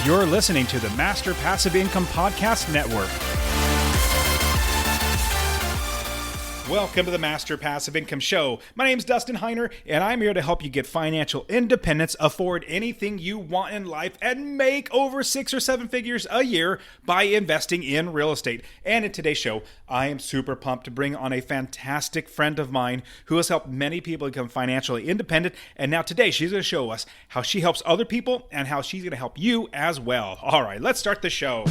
You're listening to the Master Passive Income Podcast Network. Welcome to the Master Passive Income Show. My name's Dustin Heiner, and I'm here to help you get financial independence, afford anything you want in life, and make over 6 or 7 figures a year by investing in real estate. And in today's show, I am super pumped to bring on a fantastic friend of mine who has helped many people become financially independent. And now today, she's going to show us how she helps other people and how she's going to help you as well. All right, let's start the show.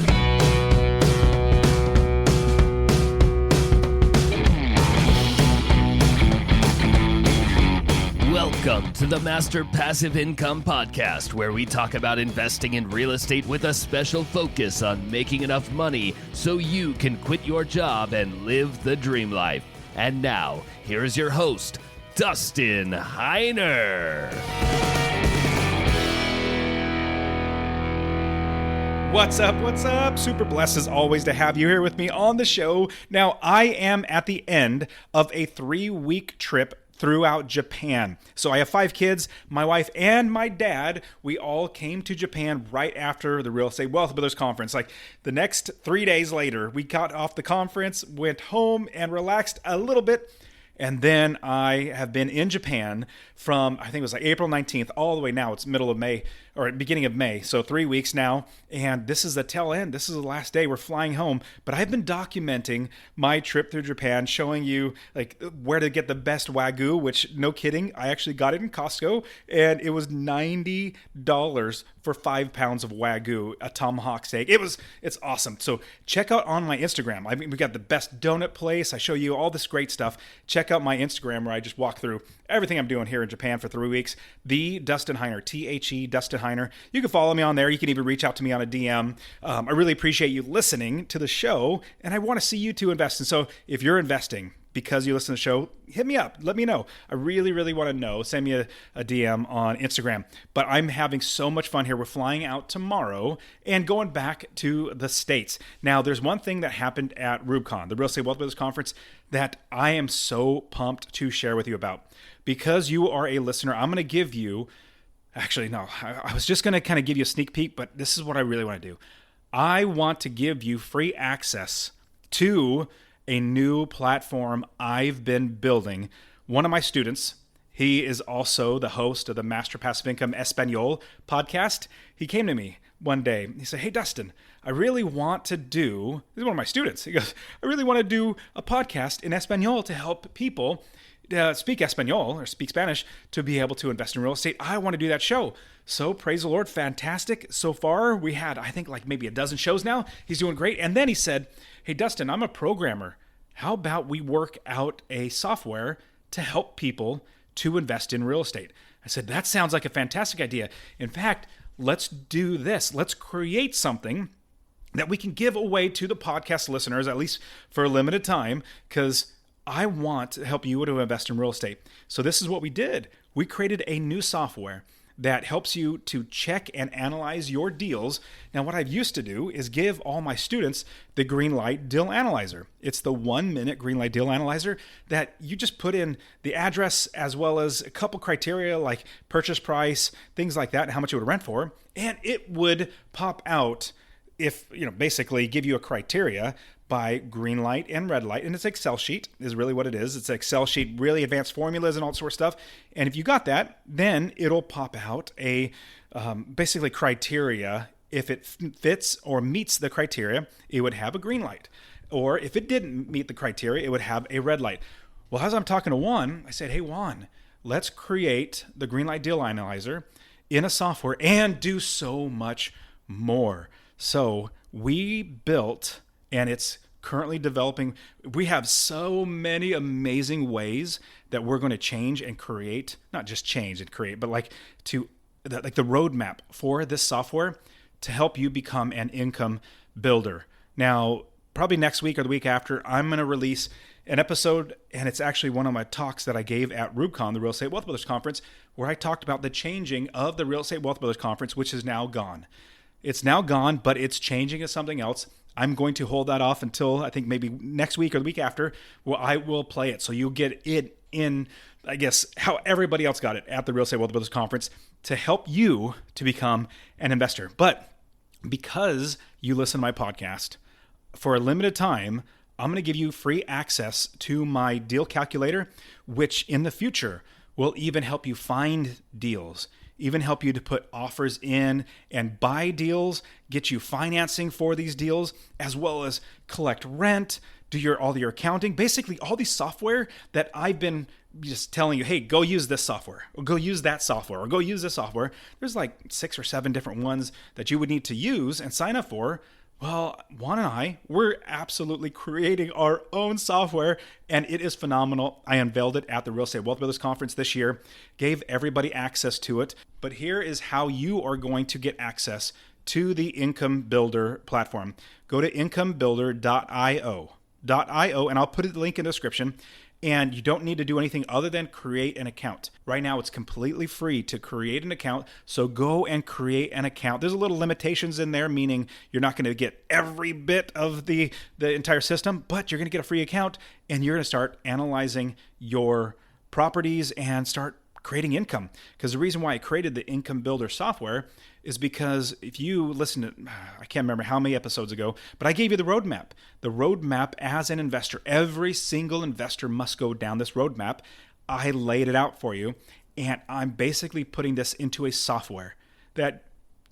Welcome to the Master Passive Income Podcast, where we talk about investing in real estate with a special focus on making enough money so you can quit your job and live the dream life. And now, here's your host, Dustin Heiner. What's up? What's up? Super blessed as always to have you here with me on the show. Now, I am at the end of a 3-week trip throughout Japan. So I have 5 kids, my wife and my dad. We all came to Japan right after the Real Estate Wealth Builders Conference. Like the next 3 days later, we got off the conference, went home and relaxed a little bit. And then I have been in Japan from, I think it was like April 19th all the way now. It's middle of May or beginning of May. So 3 weeks now. And this is the tail end. This is the last day. We're flying home. But I've been documenting my trip through Japan, showing you like where to get the best Wagyu, which no kidding, I actually got it in Costco. And it was $90 for 5 pounds of Wagyu, a tomahawk steak. It's awesome. So check out on my Instagram. I mean, we got the best donut place. I show you all this great stuff. Check out my Instagram where I just walk through everything I'm doing here in Japan for 3 weeks. The Dustin Heiner, T-H-E, Dustin Heiner. You can follow me on there. You can even reach out to me on a DM. I really appreciate you listening to the show, and I want to see you to invest. And so if you're investing because you listen to the show, hit me up. Let me know. I really, really want to know. Send me a DM on Instagram. But I'm having so much fun here. We're flying out tomorrow and going back to the States. Now, there's one thing that happened at RubeCon, the Real Estate Wealth Builders Conference, that I am so pumped to share with you about. Because you are a listener, I'm going to give you, actually, no, I was just going to kind of give you a sneak peek, but this is what I really want to do. I want to give you free access to a new platform I've been building. One of my students, he is also the host of the Master Passive Income Espanol podcast. He came to me one day. He said, "Hey, Dustin, I really want to do," this is one of my students. He goes, "I really want to do a podcast in Espanol to help people speak Espanol or speak Spanish to be able to invest in real estate. I want to do that show." So praise the Lord. Fantastic. So far, we had, I think, like maybe a dozen shows now. He's doing great. And then he said, "Hey, Dustin, I'm a programmer. How about we work out a software to help people to invest in real estate?" I said, "That sounds like a fantastic idea. In fact, let's do this. Let's create something that we can give away to the podcast listeners, at least for a limited time, because I want to help you to invest in real estate." So this is what we did. We created a new software that helps you to check and analyze your deals. Now, what I've used to do is give all my students the Greenlight Deal Analyzer. It's the 1-minute Greenlight Deal Analyzer that you just put in the address as well as a couple criteria like purchase price, things like that, and how much it would rent for, and it would pop out if, basically give you a criteria by green light and red light. And it's Excel sheet is really what it is. It's an Excel sheet, really advanced formulas and all that sort of stuff. And if you got that, then it'll pop out a basically criteria. If it fits or meets the criteria, it would have a green light. Or if it didn't meet the criteria, it would have a red light. Well, as I'm talking to Juan, I said, "Hey, Juan, let's create the Greenlight Deal Analyzer in a software and do so much more." So we built, and it's currently developing. We have so many amazing ways that we're going to change and create, not just change and create, but like the roadmap for this software to help you become an income builder. Now, probably next week or the week after, I'm going to release an episode, and it's actually one of my talks that I gave at RubeCon, the Real Estate Wealth Builders Conference, where I talked about the changing of the Real Estate Wealth Builders Conference, which is now gone. It's now gone, but it's changing to something else. I'm going to hold that off until I think maybe next week or the week after, where I will play it. So you'll get it in, I guess, how everybody else got it at the Real Estate Wealth Builders Conference to help you to become an investor. But because you listen to my podcast, for a limited time, I'm going to give you free access to my deal calculator, which in the future will even help you find deals, even help you to put offers in and buy deals, get you financing for these deals, as well as collect rent, do all your accounting, basically all these software that I've been just telling you, hey, go use this software, or go use that software, or go use this software. There's like 6 or 7 different ones that you would need to use and sign up for. Well, Juan and we're absolutely creating our own software, and it is phenomenal. I unveiled it at the Real Estate Wealth Builders Conference this year, gave everybody access to it. But here is how you are going to get access to the Income Builder platform. Go to incomebuilder.io, and I'll put the link in the description. And you don't need to do anything other than create an account. Right now, it's completely free to create an account. So go and create an account. There's a little limitations in there, meaning you're not going to get every bit of the entire system, but you're going to get a free account, and you're going to start analyzing your properties and start creating income. Because the reason why I created the Income Builder software is because if you listen to, I can't remember how many episodes ago, but I gave you the roadmap. The roadmap as an investor, every single investor must go down this roadmap. I laid it out for you, and I'm basically putting this into a software that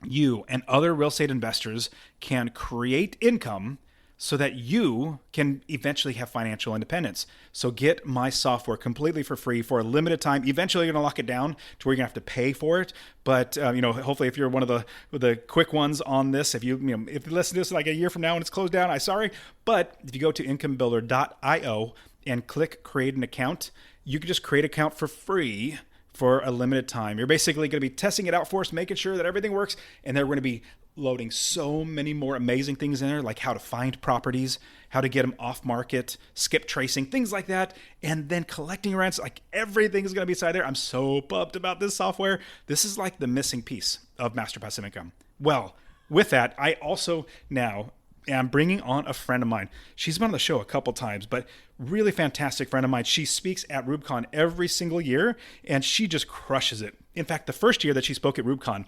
you and other real estate investors can create income so that you can eventually have financial independence. So get my software completely for free for a limited time. Eventually, you're going to lock it down to where you're going to have to pay for it. But hopefully, if you're one of the quick ones on this, if you listen to this like a year from now and it's closed down, I'm sorry. But if you go to incomebuilder.io and click create an account, you can just create an account for free for a limited time. You're basically going to be testing it out for us, making sure that everything works, and they're going to be loading so many more amazing things in there, like how to find properties, how to get them off market, skip tracing, things like that, and then collecting rents. Like everything is going to be inside there. I'm so pumped about this software. This is like the missing piece of Master Passive Income. Well, with that, I also now am bringing on a friend of mine. She's been on the show a couple times, but really fantastic friend of mine. She speaks at RubeCon every single year, and she just crushes it. In fact, the first year that she spoke at RubeCon,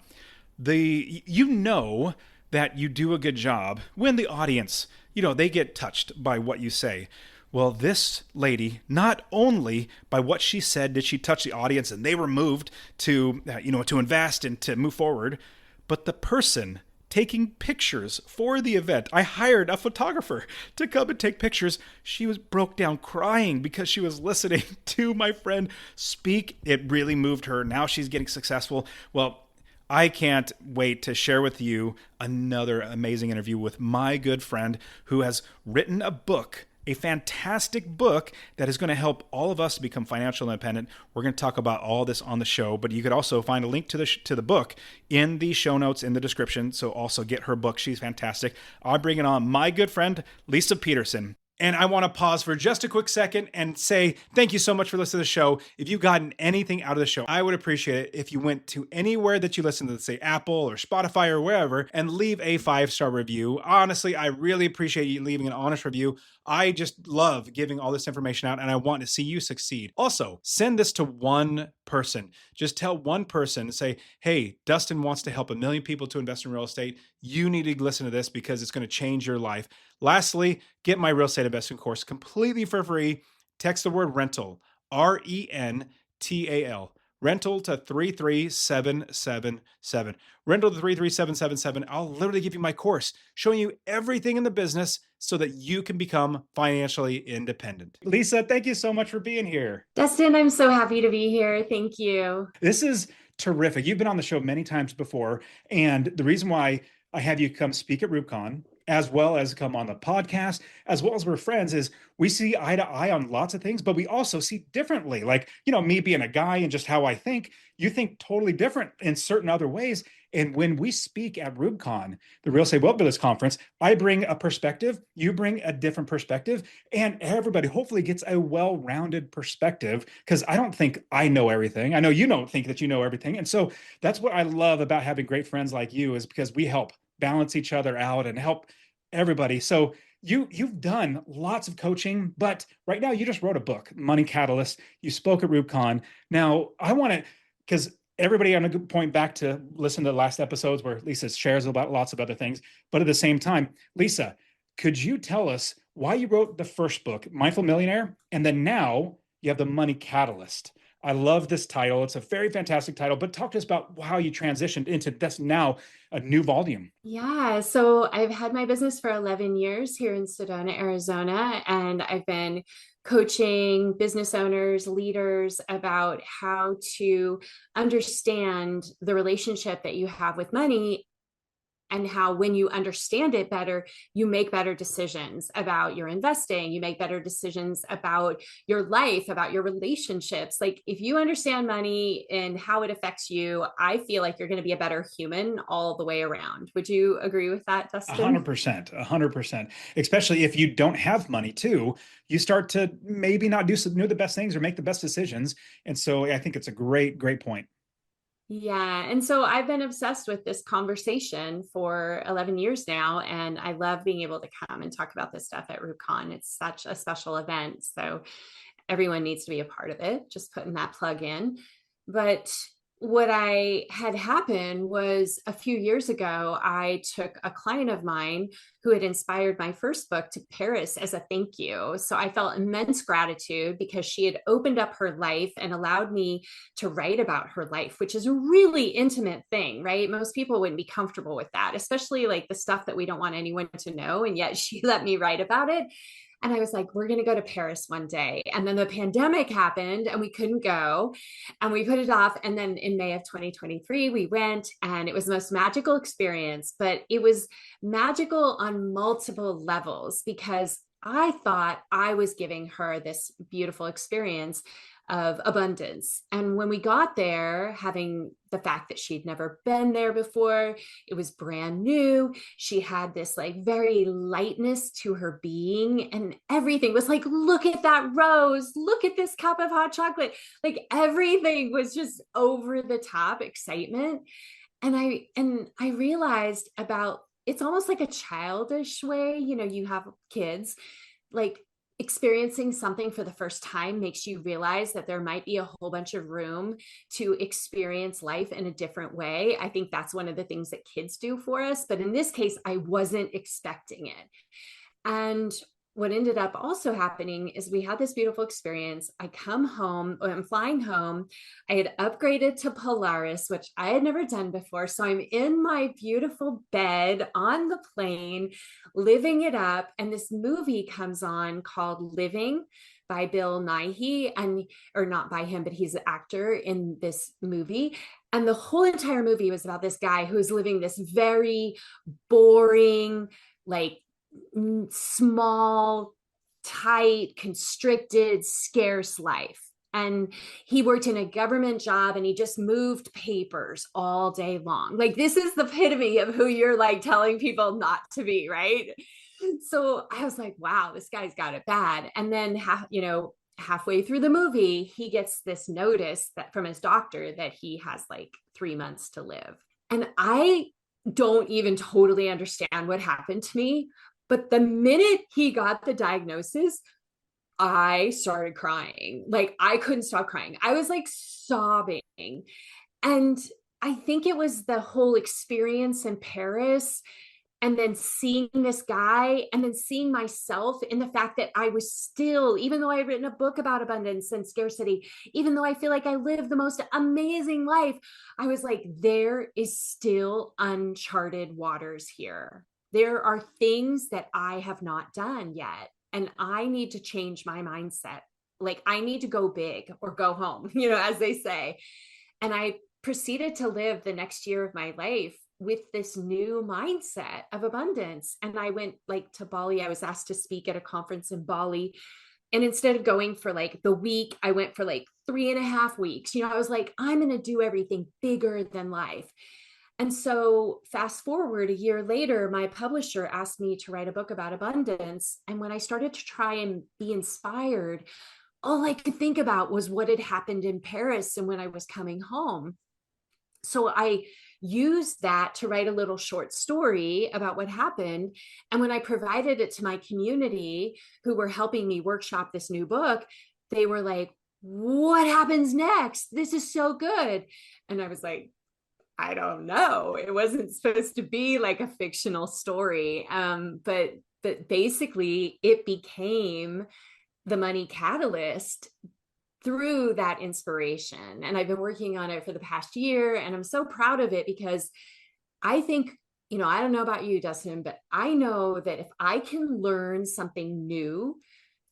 you know that you do a good job when the audience, they get touched by what you say. Well, this lady, not only by what she said did she touch the audience and they were moved to, to invest and to move forward, but the person taking pictures for the event. I hired a photographer to come and take pictures. She broke down crying because she was listening to my friend speak. It really moved her. Now she's getting successful. Well, I can't wait to share with you another amazing interview with my good friend who has written a book, a fantastic book that is going to help all of us become financially independent. We're going to talk about all this on the show, but you could also find a link to the book in the show notes in the description. So also get her book. She's fantastic. I'm bringing on my good friend, Lisa Peterson. And I want to pause for just a quick second and say thank you so much for listening to the show. If you've gotten anything out of the show, I would appreciate it if you went to anywhere that you listen to, say Apple or Spotify or wherever, and leave a 5-star review. Honestly, I really appreciate you leaving an honest review. I just love giving all this information out, and I want to see you succeed. Also, send this to one person. Just tell one person, say, hey, Dustin wants to help 1 million people to invest in real estate. You need to listen to this because it's going to change your life. Lastly, get my real estate investing course completely for free. Text the word rental, RENTAL, rental to 33777. Rental to 33777. I'll literally give you my course showing you everything in the business so that you can become financially independent. Lisa, thank you so much for being here. Dustin, I'm so happy to be here. Thank you. This is terrific. You've been on the show many times before, and the reason why I have you come speak at RubeCon, as well as come on the podcast, as well as we're friends, is we see eye to eye on lots of things, but we also see differently. Like, me being a guy and just how I think, you think totally different in certain other ways. And when we speak at RubeCon, the Real Estate Wealth Builders Conference, I bring a perspective, you bring a different perspective, and everybody hopefully gets a well-rounded perspective, because I don't think I know everything. I know you don't think that you know everything. And so that's what I love about having great friends like you, is because we help balance each other out and help everybody. So you've done lots of coaching, but right now you just wrote a book, Money Catalyst. You spoke at RubeCon. Now I want to, because everybody, I'm going to point back to listen to the last episodes where Lisa shares about lots of other things. But at the same time, Lisa, could you tell us why you wrote the first book, Mindful Millionaire, and then now you have the Money Catalyst? I love this title. It's a very fantastic title, but talk to us about how you transitioned into this now a new volume. Yeah, so I've had my business for 11 years here in Sedona, Arizona, and I've been coaching business owners, leaders about how to understand the relationship that you have with money and how when you understand it better, you make better decisions about your investing, you make better decisions about your life, about your relationships. Like if you understand money and how it affects you, I feel like you're going to be a better human all the way around. Would you agree with that, Dustin? 100%, 100%. Especially if you don't have money too, you start to maybe not do the best things or make the best decisions. And so I think it's a great, great point. Yeah. And so I've been obsessed with this conversation for 11 years now. And I love being able to come and talk about this stuff at RuCon. It's such a special event. So everyone needs to be a part of it, just putting that plug in. But what I had happened was a few years ago, I took a client of mine who had inspired my first book to Paris as a thank you. So I felt immense gratitude because she had opened up her life and allowed me to write about her life, which is a really intimate thing, right? Most people wouldn't be comfortable with that, especially like the stuff that we don't want anyone to know. And yet she let me write about it. And I was like, we're going to go to Paris one day. And then the pandemic happened and we couldn't go and we put it off. And then in May of 2023, we went and it was the most magical experience, but it was magical on multiple levels because I thought I was giving her this beautiful experience of abundance. And when we got there, having the fact that she'd never been there before, it was brand new. She had this like very lightness to her being, and everything was like, look at that rose, look at this cup of hot chocolate. Like everything was just over the top excitement. And I realized about it's almost like a childish way, you have kids like experiencing something for the first time makes you realize that there might be a whole bunch of room to experience life in a different way. I think that's one of the things that kids do for us. But in this case, I wasn't expecting it. And what ended up also happening is we had this beautiful experience. I come home, I'm flying home. I had upgraded to Polaris, which I had never done before. So I'm in my beautiful bed on the plane, living it up. And this movie comes on called Living by Bill Nighy, and or not by him, but he's an actor in this movie. And the whole entire movie was about this guy who's living this very boring, like small, tight, constricted, scarce life. And he worked in a government job and he just moved papers all day long. Like, this is the epitome of who you're like telling people not to be, right? So I was like, wow, this guy's got it bad. And then, halfway through the movie, he gets this notice that from his doctor that he has like 3 months to live. And I don't even totally understand what happened to me. But the minute he got the diagnosis, I started crying. Like I couldn't stop crying. I was like sobbing. And I think it was the whole experience in Paris and then seeing this guy and then seeing myself in the fact that I was still, even though I had written a book about abundance and scarcity, even though I feel like I live the most amazing life, I was like, there is still uncharted waters here. There are things that I have not done yet. And I need to change my mindset. Like I need to go big or go home, as they say. And I proceeded to live the next year of my life with this new mindset of abundance. And I went like to Bali. I was asked to speak at a conference in Bali. And instead of going for like the week, I went for like 3.5 weeks. I was like, I'm going to do everything bigger than life. And so fast forward a year later, my publisher asked me to write a book about abundance. And when I started to try and be inspired, all I could think about was what had happened in Paris and when I was coming home. So I used that to write a little short story about what happened. And when I provided it to my community who were helping me workshop this new book, they were like, what happens next? This is so good. And I was like, I don't know. It wasn't supposed to be like a fictional story. But basically it became the money catalyst through that inspiration. And I've been working on it for the past year, and I'm so proud of it because I think, I don't know about you, Dustin, but I know that if I can learn something new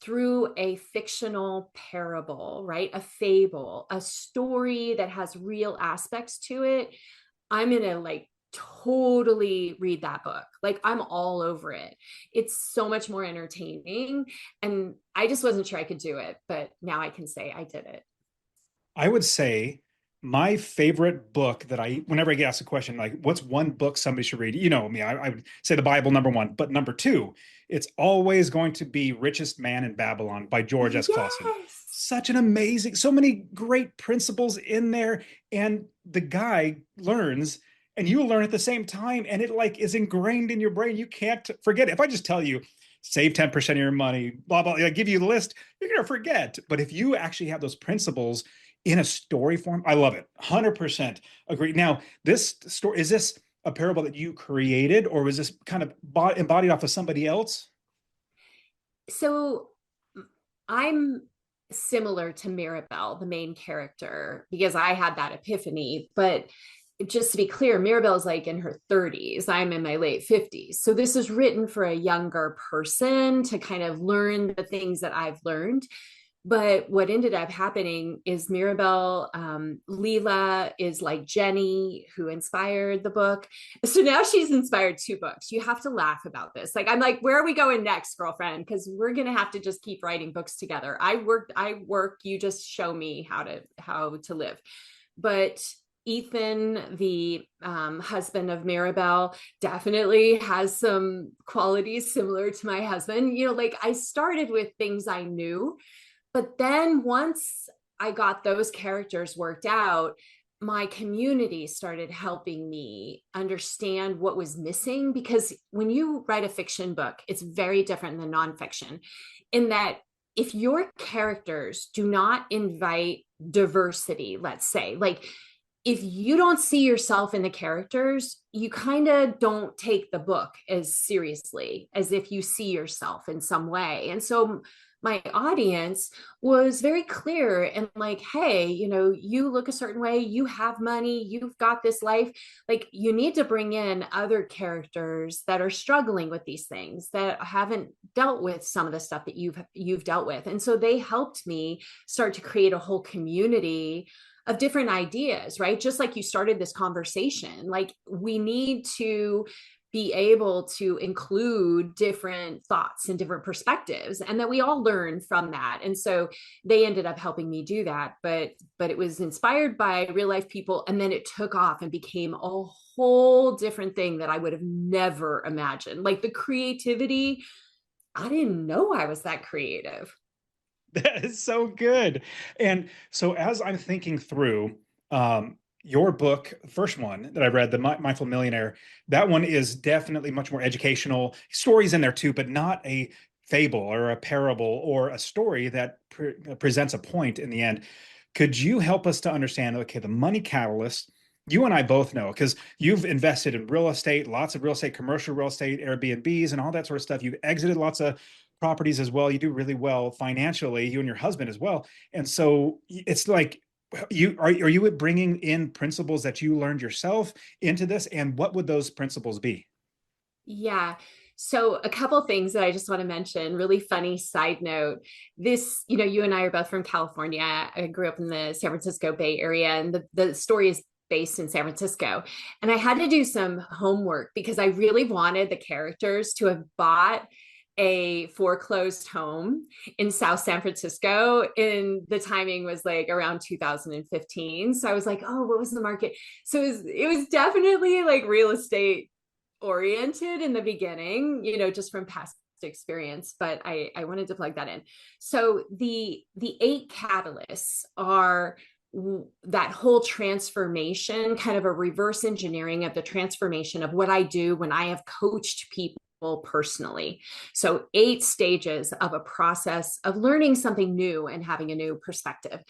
through a fictional parable, right? A fable, a story that has real aspects to it, I'm going to like totally read that book. Like I'm all over it. It's so much more entertaining. And I just wasn't sure I could do it, but now I can say I did it. I would say my favorite book that whenever I get asked a question, like, what's one book somebody should read? You know me, I would say the Bible, number one. But number two, it's always going to be Richest Man in Babylon by George S. Clausen. Yes. Such an amazing, so many great principles in there. And the guy learns, and you learn at the same time. And it like is ingrained in your brain. You can't forget it. If I just tell you, save 10% of your money, blah, blah, I give you the list, you're going to forget. But if you actually have those principles in a story form, I love it. 100% agree. Now, this story, is this a parable that you created, or was this kind of embodied off of somebody else? So I'm similar to Mirabelle, the main character, because I had that epiphany. But just to be clear, Mirabelle's like in her 30s. I'm in my late 50s. So this is written for a younger person to kind of learn the things that I've learned. But what ended up happening is Mirabelle, Leela is like Jenny, who inspired the book. So now she's inspired two books. You have to laugh about this. Like, I'm like, where are we going next, girlfriend? Because we're going to have to just keep writing books together. I work, you just show me how to live. But Ethan, the husband of Mirabelle, definitely has some qualities similar to my husband. Like I started with things I knew, but then once I got those characters worked out, my community started helping me understand what was missing. Because when you write a fiction book, it's very different than nonfiction in that if your characters do not invite diversity, let's say, like if you don't see yourself in the characters, you kind of don't take the book as seriously as if you see yourself in some way. And so my audience was very clear and like, hey, you look a certain way, you have money, you've got this life. Like you need to bring in other characters that are struggling with these things, that haven't dealt with some of the stuff that you've dealt with. And so they helped me start to create a whole community of different ideas, right? Just like you started this conversation, like we need to be able to include different thoughts and different perspectives, and that we all learn from that. And so they ended up helping me do that, but it was inspired by real life people, and then it took off and became a whole different thing that I would have never imagined. Like the creativity, I didn't know I was that creative. That is so good. And so as I'm thinking through your book, the first one that I read, The Mindful Millionaire, that one is definitely much more educational. Stories in there too, but not a fable or a parable or a story that presents a point in the end. Could you help us to understand, okay, the money catalyst, you and I both know, because you've invested in real estate, lots of real estate, commercial real estate, Airbnbs, and all that sort of stuff. You've exited lots of properties as well. You do really well financially, you and your husband as well. And so it's like, are you bringing in principles that you learned yourself into this? And what would those principles be? Yeah. So a couple things that I just want to mention, really funny side note. This, you and I are both from California. I grew up in the San Francisco Bay Area, and the story is based in San Francisco. And I had to do some homework because I really wanted the characters to have bought a foreclosed home in South San Francisco. And the timing was like around 2015. So I was like, oh, what was the market? So it was definitely like real estate oriented in the beginning, just from past experience, but I wanted to plug that in. So the 8 catalysts are that whole transformation, kind of a reverse engineering of the transformation of what I do when I have coached people personally. So 8 stages of a process of learning something new and having a new perspective.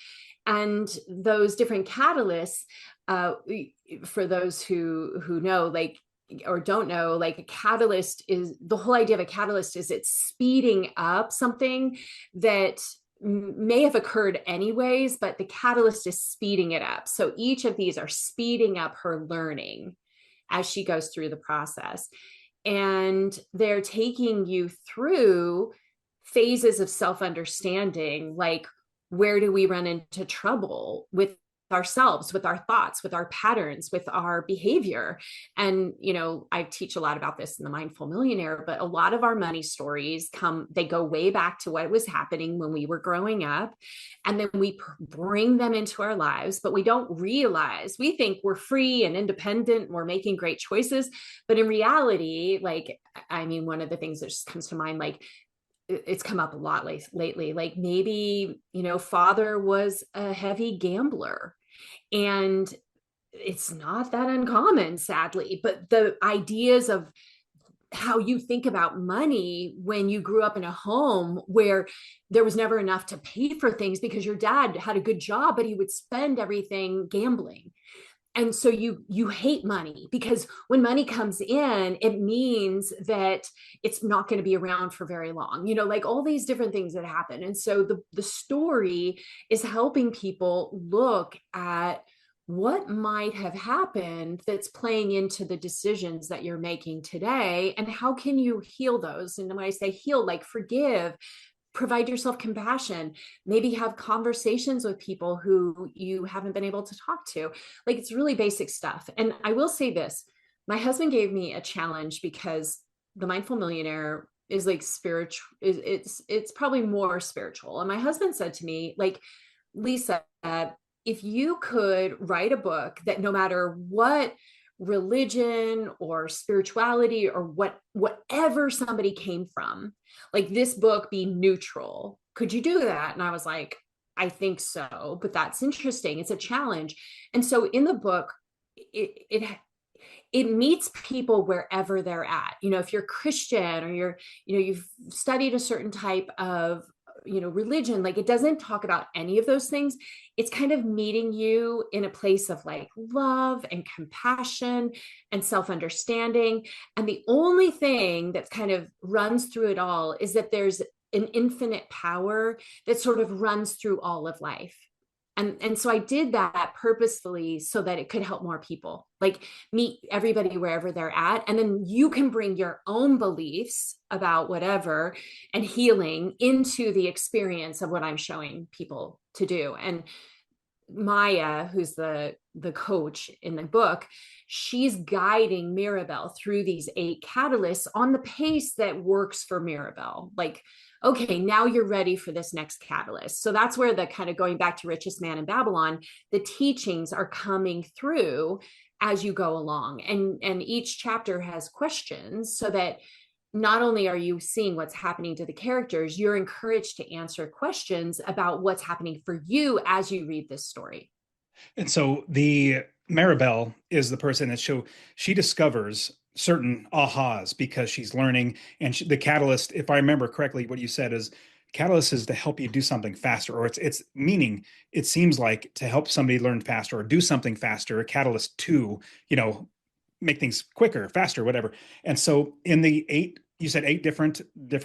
And those different catalysts, for those who know, like, or don't know, like, a catalyst is, the whole idea of a catalyst is it's speeding up something that may have occurred anyways, but the catalyst is speeding it up. So each of these are speeding up her learning as she goes through the process. And they're taking you through phases of self-understanding, like, where do we run into trouble with ourselves, with our thoughts, with our patterns, with our behavior? And, I teach a lot about this in the Mindful Millionaire, but a lot of our money stories they go way back to what was happening when we were growing up. And then we bring them into our lives, but we don't realize, we think we're free and independent, and we're making great choices. But in reality, like, one of the things that just comes to mind, like, it's come up a lot lately, like, maybe, father was a heavy gambler, and it's not that uncommon, sadly, but the ideas of how you think about money when you grew up in a home where there was never enough to pay for things because your dad had a good job, but he would spend everything gambling. And so you hate money, because when money comes in, it means that it's not going to be around for very long, like all these different things that happen. And so the story is helping people look at what might have happened that's playing into the decisions that you're making today, and how can you heal those. And when I say heal, like, forgive, provide yourself compassion, maybe have conversations with people who you haven't been able to talk to. Like, it's really basic stuff. And I will say this, my husband gave me a challenge, because the Mindful Millionaire is like spiritual. It's probably more spiritual. And my husband said to me, like, Lisa, if you could write a book that no matter what religion or spirituality or whatever somebody came from, like, this book be neutral, could you do that? And I was like, I think so, but that's interesting. It's a challenge. And so in the book, it meets people wherever they're at. If you're Christian, or you've studied a certain type of religion, like, it doesn't talk about any of those things. It's kind of meeting you in a place of, like, love and compassion and self-understanding. And the only thing that kind of runs through it all is that there's an infinite power that sort of runs through all of life. And so I did that purposefully so that it could help more people, like, meet everybody wherever they're at. And then you can bring your own beliefs about whatever and healing into the experience of what I'm showing people to do. And Maya, who's the coach in the book, she's guiding Mirabelle through these 8 catalysts on the pace that works for Mirabelle. Like, okay, now you're ready for this next catalyst. So that's where the kind of going back to Richest Man in Babylon, the teachings are coming through as you go along. And each chapter has questions, so that not only are you seeing what's happening to the characters, you're encouraged to answer questions about what's happening for you as you read this story. And so the Maribel is the person that she discovers certain ahas because she's learning. And the catalyst, if I remember correctly, what you said is catalyst is to help you do something faster, or it's meaning, it seems like, to help somebody learn faster or do something faster, a catalyst to, make things quicker, faster, whatever. And so in the 8, you said 8 different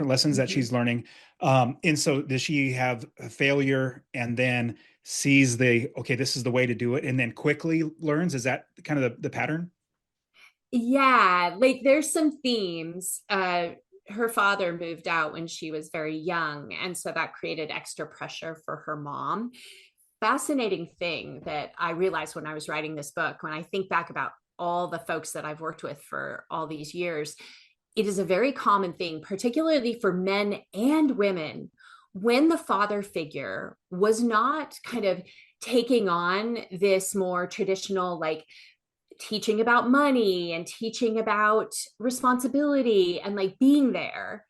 lessons that she's learning. And so does she have a failure and then sees okay, this is the way to do it, and then quickly learns? Is that kind of the pattern? Yeah, like, there's some themes. Her father moved out when she was very young, and so that created extra pressure for her mom. Fascinating thing that I realized when I was writing this book, when I think back about all the folks that I've worked with for all these years, it is a very common thing, particularly for men and women, when the father figure was not kind of taking on this more traditional, like, teaching about money and teaching about responsibility and, like, being there.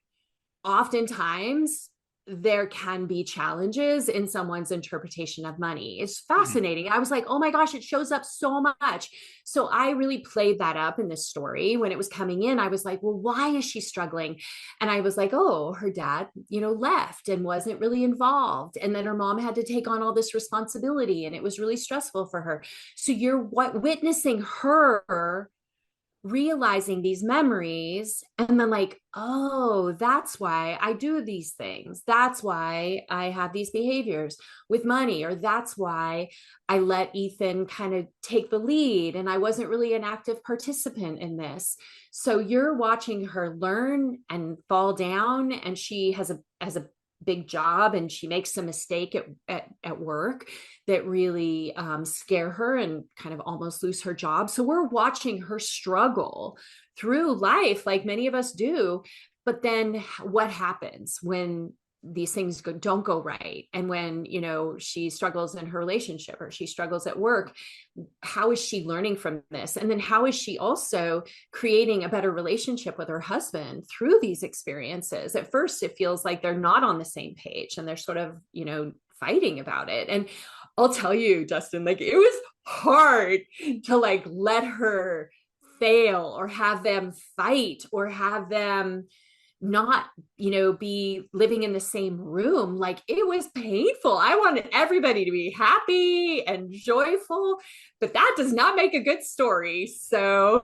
Oftentimes there can be challenges in someone's interpretation of money. It's fascinating. I was like, oh my gosh, it shows up so much. So I really played that up in this story when it was coming in. I was like, well, why is she struggling? And I was like, oh, her dad, left and wasn't really involved. And then her mom had to take on all this responsibility and it was really stressful for her. So you're witnessing her realizing these memories and then like, oh, that's why I do these things, that's why I have these behaviors with money, or that's why I let Ethan kind of take the lead and I wasn't really an active participant in this. So you're watching her learn and fall down, and she has a big job and she makes a mistake at work that really scare her and kind of almost lose her job. So we're watching her struggle through life like many of us do. But then what happens when these things don't go right, and when she struggles in her relationship or she struggles at work? How is she learning from this, and then how is she also creating a better relationship with her husband through these experiences? At first it feels like they're not on the same page and they're sort of fighting about it. And I'll tell you, Justin, like it was hard to like let her fail or have them fight or have them not be living in the same room. Like it was painful. I wanted everybody to be happy and joyful, but that does not make a good story. So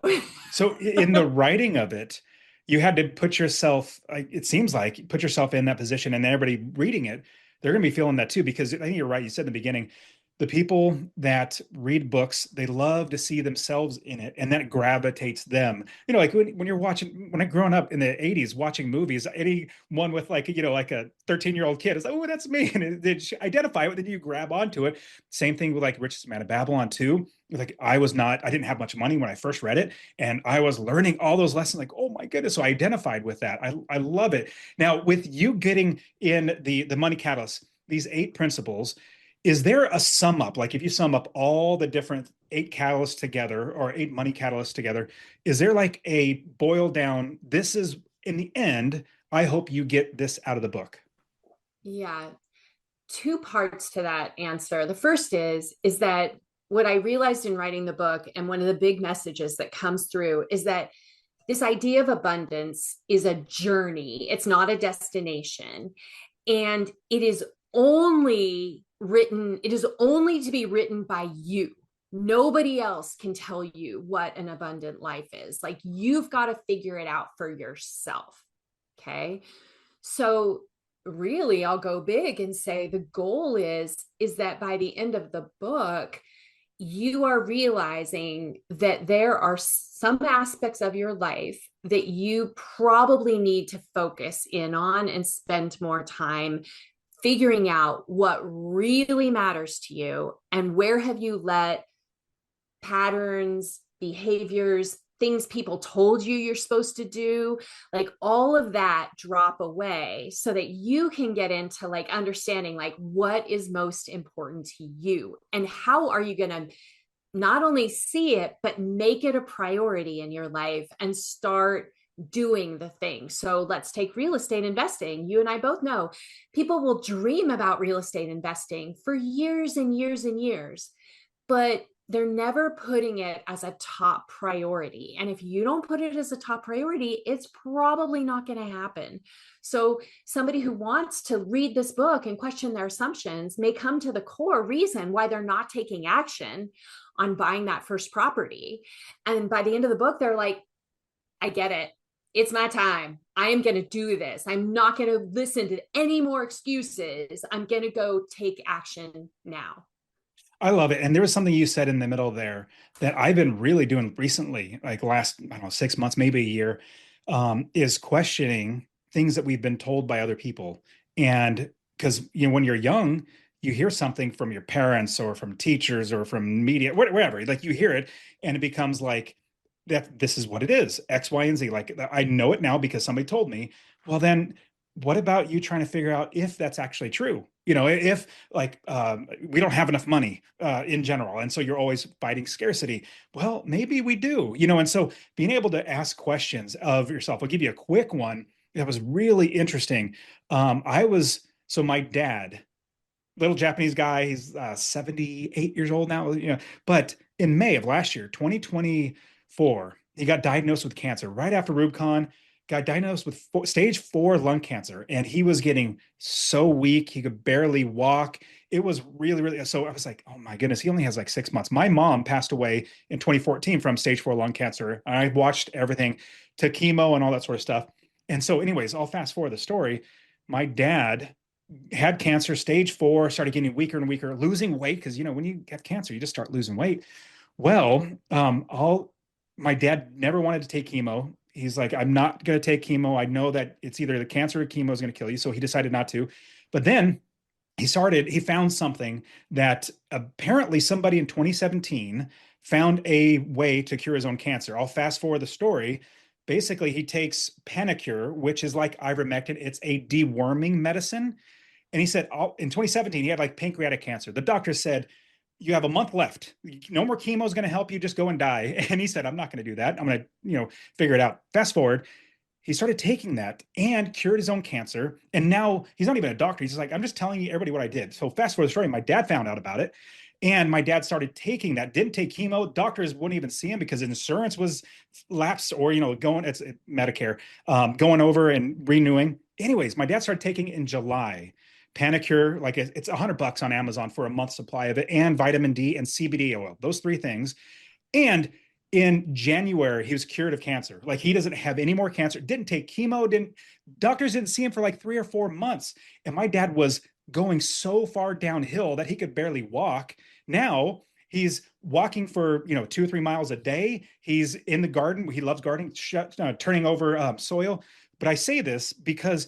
in the writing of it, you had to put yourself, it seems like, put yourself in that position, and everybody reading it, they're going to be feeling that too, because I think you're right. You said in the beginning, the people that read books, they love to see themselves in it, and that gravitates them. Like when you're watching, when I growing up in the 80s, watching movies, anyone with like a 13-year-old kid is like, oh, that's me. And they identify with it, then you grab onto it. Same thing with like Richest Man of Babylon too. Like I didn't have much money when I first read it, and I was learning all those lessons like, oh my goodness. So I identified with that. I love it. Now with you getting in the money catalyst, these 8 principles, is there a sum up? Like if you sum up all the different 8 catalysts together, or 8 money catalysts together, is there like a boil down, this is in the end, I hope you get this out of the book? Yeah, 2 parts to that answer. The first is that what I realized in writing the book, and one of the big messages that comes through, is that this idea of abundance is a journey. It's not a destination. And it is only to be written by you. Nobody else can tell you what an abundant life is. Like you've got to figure it out for yourself. Okay. So really, I'll go big and say the goal is that by the end of the book, you are realizing that there are some aspects of your life that you probably need to focus in on and spend more time figuring out what really matters to you, and where have you let patterns, behaviors, things people told you you're supposed to do, like all of that drop away, so that you can get into like understanding like what is most important to you, and how are you going to not only see it, but make it a priority in your life and start doing the thing. So let's take real estate investing. You and I both know people will dream about real estate investing for years and years and years, but they're never putting it as a top priority. And if you don't put it as a top priority, it's probably not going to happen. So somebody who wants to read this book and question their assumptions may come to the core reason why they're not taking action on buying that first property. And by the end of the book, they're like, I get it. It's my time. I am going to do this. I'm not going to listen to any more excuses. I'm going to go take action now. I love it. And there was something you said in the middle there that I've been really doing recently, like last, I don't know, 6 months, maybe a year, is questioning things that we've been told by other people. And because, when you're young, you hear something from your parents or from teachers or from media, wherever, like you hear it, and it becomes like, that this is what it is, X, Y, and Z. Like I know it now because somebody told me. Well, then what about you trying to figure out if that's actually true? If like we don't have enough money in general, and so you're always fighting scarcity. Well, maybe we do, and so being able to ask questions of yourself. I'll give you a quick one that was really interesting. I was So my dad, little Japanese guy, he's 78 years old now, but in May of last year, 2024, he got diagnosed with cancer right after Rubicon, got diagnosed with stage 4 lung cancer, and he was getting so weak, he could barely walk. It was really, really, so I was like, oh my goodness, he only has like 6 months. My mom passed away in 2014 from stage 4 lung cancer. I watched everything, to chemo and all that sort of stuff. And so anyways, I'll fast forward the story. My dad had cancer, stage 4, started getting weaker and weaker, losing weight, because when you have cancer, you just start losing weight. Well, all my dad never wanted to take chemo. He's like, I'm not going to take chemo. I know that it's either the cancer or chemo is going to kill you. So he decided not to. But then he found something that apparently somebody in 2017 found a way to cure his own cancer. I'll fast forward the story. Basically, he takes Panacur, which is like ivermectin. It's a deworming medicine. And he said, in 2017, he had like pancreatic cancer. The doctor said, you have a month left. No more chemo is going to help you. Just go and die. And he said, I'm not going to do that. I'm going to, figure it out. Fast forward, he started taking that and cured his own cancer. And now he's not even a doctor. He's just like, I'm just telling you everybody what I did. So fast forward the story, my dad found out about it. And my dad started taking that, didn't take chemo. Doctors wouldn't even see him because insurance was lapsed, or, it's Medicare, going over and renewing. Anyways, my dad started taking it in July. Panacur, like it's $100 on Amazon for a month's supply of it, and vitamin D and CBD oil, those 3 things. And in January, he was cured of cancer. Like, he doesn't have any more cancer, didn't take chemo, doctors didn't see him for like 3 or 4 months. And my dad was going so far downhill that he could barely walk. Now he's walking for 2 or 3 miles a day. He's in the garden. He loves gardening, turning over soil. But I say this because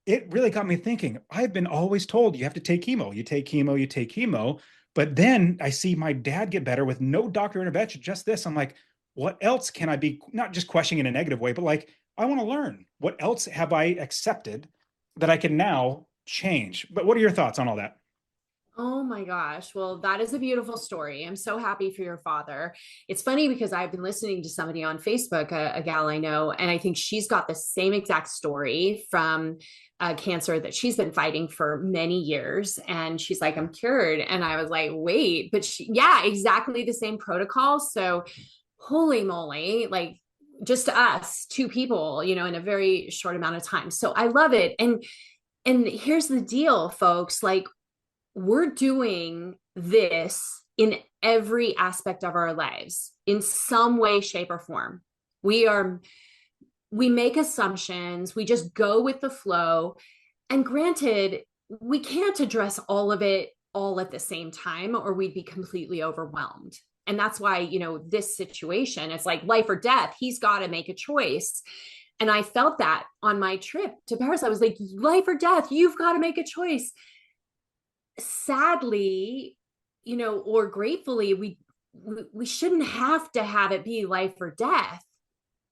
it really got me thinking. I've been always told you have to take chemo. You take chemo, you take chemo. But then I see my dad get better with no doctor intervention, just this. I'm like, what else can I be, not just questioning in a negative way, but like, I want to learn. What else have I accepted that I can now change? But what are your thoughts on all that? Oh my gosh. Well, that is a beautiful story. I'm so happy for your father. It's funny because I've been listening to somebody on Facebook, a gal I know, and I think she's got the same exact story from cancer that she's been fighting for many years. And she's like, I'm cured. And I was like, wait, but yeah, exactly the same protocol. So holy moly, like just us, 2 people, in a very short amount of time. So I love it. And here's the deal, folks, like, we're doing this in every aspect of our lives in some way, shape, or form. We make assumptions, we just go with the flow. And granted, we can't address all of it all at the same time, or we'd be completely overwhelmed. And that's why, this situation, it's like life or death. He's got to make a choice. And I felt that on my trip to Paris. I was like, life or death, you've got to make a choice. Sadly, or gratefully, we shouldn't have to have it be life or death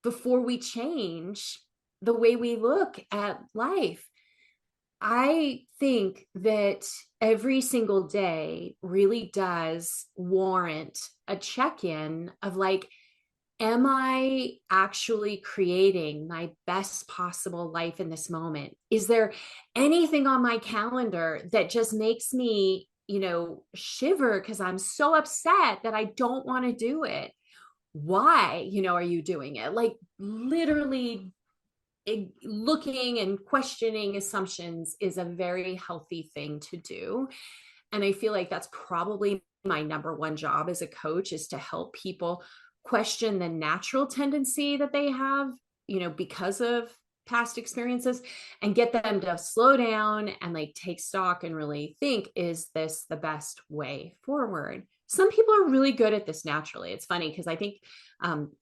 before we change the way we look at life. I think that every single day really does warrant a check-in of like, am I actually creating my best possible life in this moment? Is there anything on my calendar that just makes me, shiver because I'm so upset that I don't want to do it? Why, are you doing it? Like, literally looking and questioning assumptions is a very healthy thing to do. And I feel like that's probably my number one job as a coach, is to help people question the natural tendency that they have, because of past experiences, and get them to slow down and like take stock and really think, is this the best way forward? Some people are really good at this naturally. It's funny because I think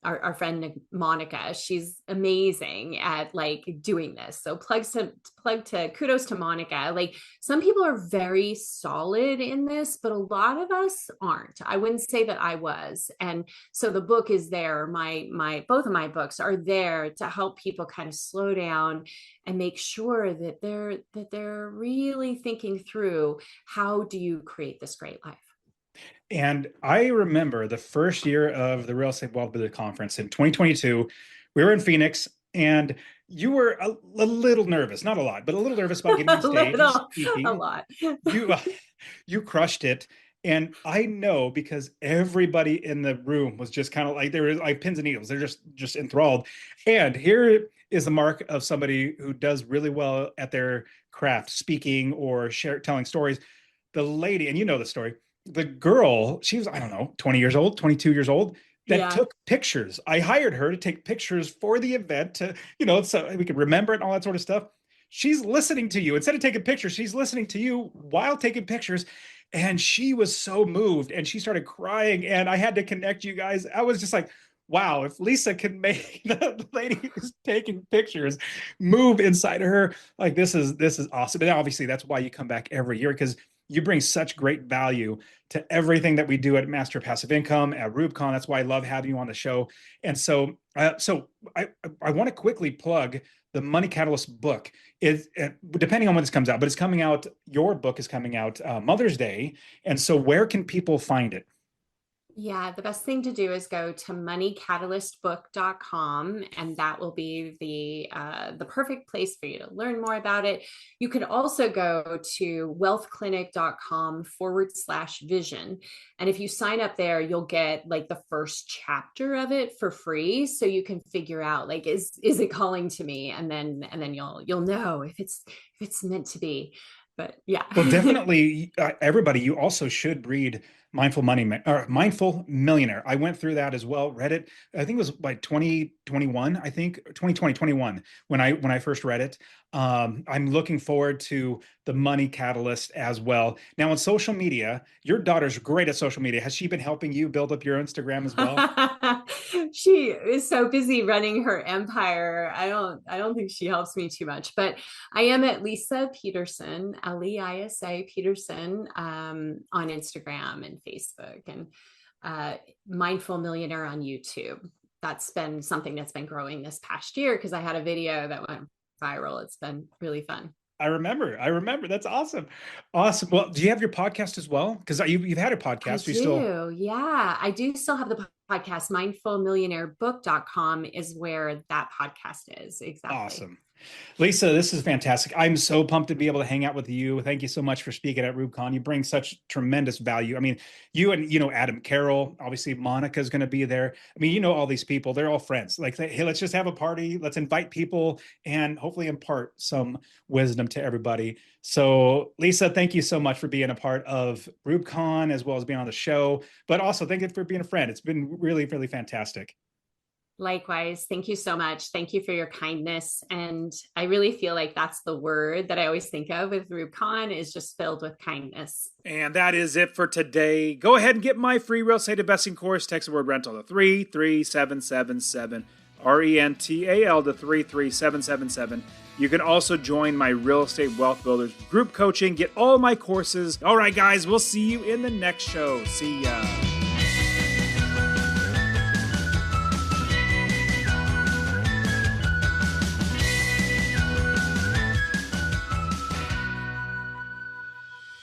our friend Monica, she's amazing at like doing this. So kudos to Monica. Like, some people are very solid in this, but a lot of us aren't. I wouldn't say that I was. And so the book is there. Both of my books are there to help people kind of slow down and make sure that they're really thinking through, how do you create this great life? And I remember the first year of the Real Estate Wealth Builder Conference in 2022, we were in Phoenix, and you were a little nervous, not a lot, but a little nervous about getting on A stage and little, a speaking. lot. You you crushed it. And I know because everybody in the room was just kind of like, they were like pins and needles. They're just enthralled. And here is the mark of somebody who does really well at their craft, speaking or telling stories. The lady, and you know the story, the girl, she was, I don't know, 20 years old, 22 years old, that Yeah. took pictures. I hired her to take pictures for the event to, so we could remember it and all that sort of stuff. She's listening to you. Instead of taking pictures, she's listening to you while taking pictures. And she was so moved and she started crying. And I had to connect you guys. I was just like, wow, if Lisa can make the lady who's taking pictures move inside of her, like this is awesome. And obviously that's why you come back every year, because you bring such great value to everything that we do at Master Passive Income at RubeCon. That's why I love having you on the show. And so, I want to quickly plug the Money Catalyst book. Is depending on when this comes out, but it's coming out. Your book is coming out Mother's Day, and so where can people find it? Yeah, the best thing to do is go to moneycatalyst.book.com, and that will be the perfect place for you to learn more about it. You can also go to wealthclinic.com/vision. And if you sign up there, you'll get like the first chapter of it for free. So you can figure out like, is it calling to me? And then you'll know if it's meant to be. But yeah. Well, definitely, everybody, you also should read Mindful Money or Mindful Millionaire. I went through that as well, read it. I think it was like 2021, I think 2020, 21 when I first read it. I'm looking forward to the Money Catalyst as well. Now on social media, your daughter's great at social media. Has she been helping you build up your Instagram as well? She is so busy running her empire. I don't think she helps me too much, but I am at Lisa Peterson, Leisa Peterson, on Instagram and Facebook, and Mindful Millionaire on YouTube. That's been something that's been growing this past year because I had a video that went viral. It's been really fun. I remember. That's awesome. Awesome. Well, do you have your podcast as well? Because you've had a I podcast. You still do. Yeah, I do still have the podcast. Mindfulmillionairebook.com is where that podcast is. Exactly. awesome. Lisa, this is fantastic. I'm so pumped to be able to hang out with you. Thank you so much for speaking at RubeCon. You bring such tremendous value. I mean, you and Adam Carroll, obviously Monica's going to be there. I mean, all these people, they're all friends. Like, hey, let's just have a party. Let's invite people and hopefully impart some wisdom to everybody. So, Lisa, thank you so much for being a part of RubeCon as well as being on the show. But also, thank you for being a friend. It's been really, really fantastic. Likewise. Thank you so much. Thank you for your kindness. And I really feel like that's the word that I always think of with RubeCon, is just filled with kindness. And that is it for today. Go ahead and get my free real estate investing course. Text the word rental to 33777, RENTAL to 33777. You can also join my Real Estate Wealth Builders group coaching. Get all my courses. All right, guys, we'll see you in the next show. See ya.